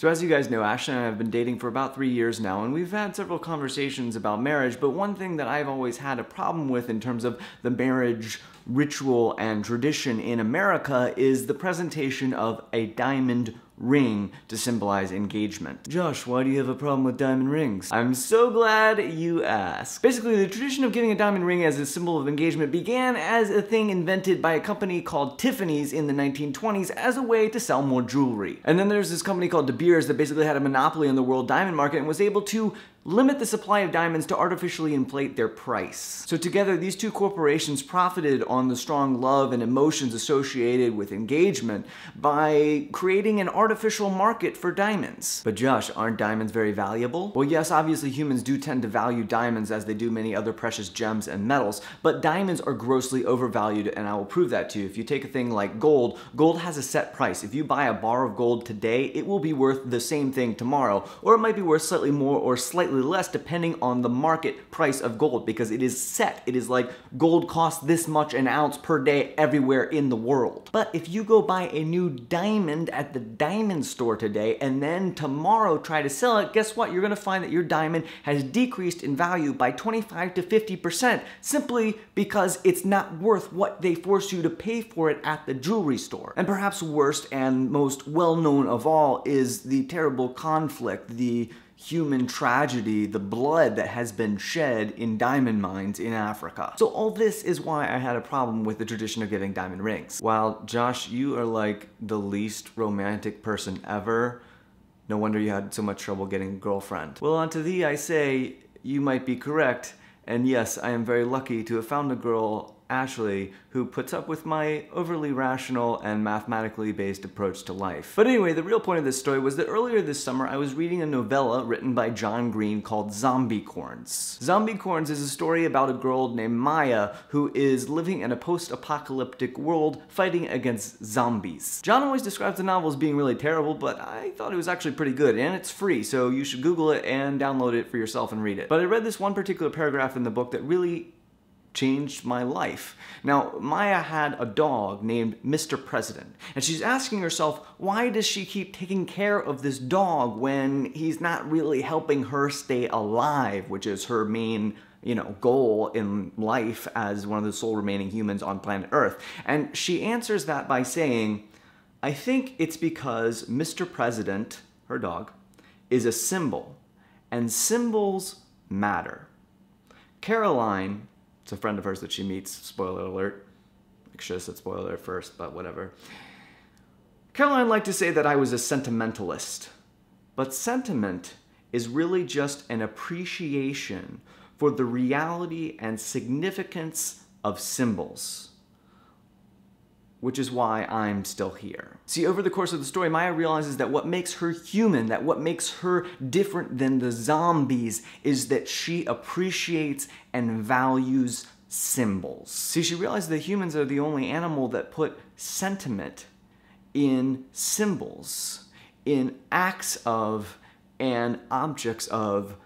So as you guys know, Ashley and I have been dating for about 3 years now, and we've had several conversations about marriage, but one thing that I've always had a problem with in terms of the marriage ritual and tradition in America is the presentation of a diamond ring to symbolize engagement. Josh, why do you have a problem with diamond rings? I'm so glad you asked. Basically, the tradition of giving a diamond ring as a symbol of engagement began as a thing invented by a company called Tiffany's in the 1920s as a way to sell more jewelry. And then there's this company called De Beers that basically had a monopoly on the world diamond market and was able to limit the supply of diamonds to artificially inflate their price. So together, these two corporations profited on the strong love and emotions associated with engagement by creating an artificial market for diamonds. But Josh, aren't diamonds very valuable? Well, yes, obviously humans do tend to value diamonds as they do many other precious gems and metals, but diamonds are grossly overvalued, and I will prove that to you. If you take a thing like gold, gold has a set price. If you buy a bar of gold today, it will be worth the same thing tomorrow, or it might be worth slightly more or slightly less depending on the market price of gold, because it is set. It is like gold costs this much an ounce per day everywhere in the world. But if you go buy a new diamond at the diamond store today and then tomorrow try to sell it, guess what? You're gonna find that your diamond has decreased in value by 25 to 50% simply because it's not worth what they force you to pay for it at the jewelry store. And perhaps worst and most well-known of all is the terrible conflict, the human tragedy, the blood that has been shed in diamond mines in Africa. So all this is why I had a problem with the tradition of giving diamond rings. Wow, Josh, you are like the least romantic person ever. No wonder you had so much trouble getting a girlfriend. Well, unto thee I say, you might be correct. And yes, I am very lucky to have found a girl, Ashley, who puts up with my overly rational and mathematically based approach to life. But anyway, the real point of this story was that earlier this summer I was reading a novella written by John Green called Zombicorns. Zombicorns is a story about a girl named Maya who is living in a post-apocalyptic world fighting against zombies. John always describes the novel as being really terrible, but I thought it was actually pretty good, and it's free, so you should Google it and download it for yourself and read it. But I read this one particular paragraph in the book that really changed my life. Now, Maya had a dog named Mr. President, and she's asking herself, why does she keep taking care of this dog when he's not really helping her stay alive, which is her main, goal in life as one of the sole remaining humans on planet Earth? And she answers that by saying, I think it's because Mr. President, her dog, is a symbol, and symbols matter. Caroline, it's a friend of hers that she meets, spoiler alert. I should have said spoiler alert first, but whatever. Caroline liked to say that I was a sentimentalist, but sentiment is really just an appreciation for the reality and significance of symbols, which is why I'm still here. See, over the course of the story, Maya realizes that what makes her human, that what makes her different than the zombies, is that she appreciates and values symbols. See, she realizes that humans are the only animal that put sentiment in symbols, in acts of and objects of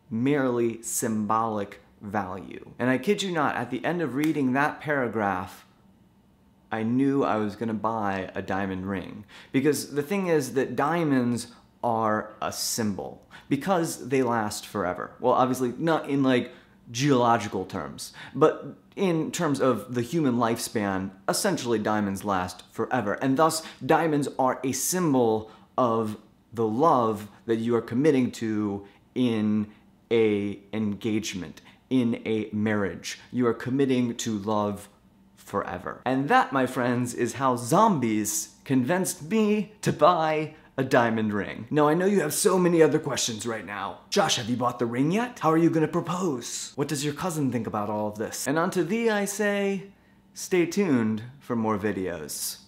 merely symbolic value. And I kid you not, at the end of reading that paragraph, I knew I was gonna buy a diamond ring. Because the thing is that diamonds are a symbol. Because they last forever. Well, obviously not in like geological terms, but in terms of the human lifespan, essentially diamonds last forever. And thus, diamonds are a symbol of the love that you are committing to in a engagement, in a marriage. You are committing to love forever. And that, my friends, is how zombies convinced me to buy a diamond ring. Now, I know you have so many other questions right now. Josh, have you bought the ring yet? How are you gonna propose? What does your cousin think about all of this? And unto thee I say, stay tuned for more videos.